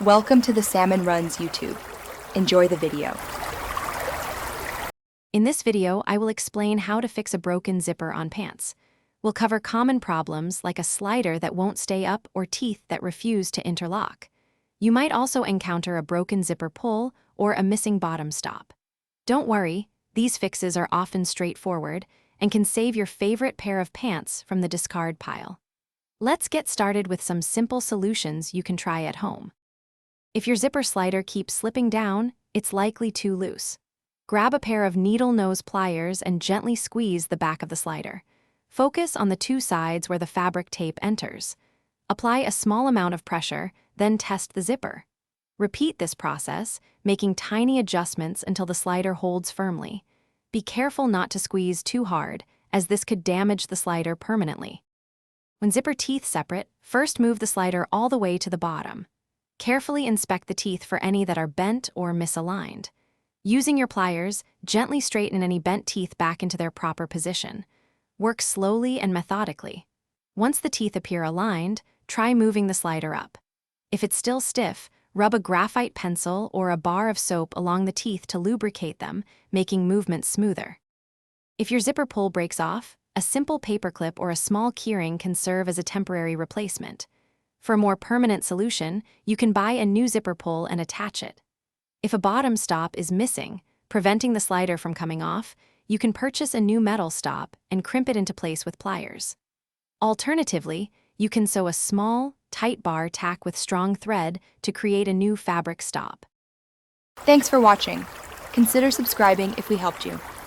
Welcome to the Salmon Runs YouTube. Enjoy the video. In this video, I will explain how to fix a broken zipper on pants. We'll cover common problems like a slider that won't stay up or teeth that refuse to interlock. You might also encounter a broken zipper pull or a missing bottom stop. Don't worry, these fixes are often straightforward and can save your favorite pair of pants from the discard pile. Let's get started with some simple solutions you can try at home. If your zipper slider keeps slipping down, it's likely too loose. Grab a pair of needle nose pliers and gently squeeze the back of the slider. Focus on the two sides where the fabric tape enters. Apply a small amount of pressure, then test the zipper. Repeat this process, making tiny adjustments until the slider holds firmly. Be careful not to squeeze too hard, as this could damage the slider permanently. When zipper teeth separate, first move the slider all the way to the bottom. Carefully inspect the teeth for any that are bent or misaligned. Using your pliers, gently straighten any bent teeth back into their proper position. Work slowly and methodically. Once the teeth appear aligned, try moving the slider up. If it's still stiff, rub a graphite pencil or a bar of soap along the teeth to lubricate them, making movement smoother. If your zipper pull breaks off, a simple paperclip or a small keyring can serve as a temporary replacement. For a more permanent solution, you can buy a new zipper pull and attach it. If a bottom stop is missing, preventing the slider from coming off, you can purchase a new metal stop and crimp it into place with pliers. Alternatively, you can sew a small, tight bar tack with strong thread to create a new fabric stop. Thanks for watching. Consider subscribing if we helped you.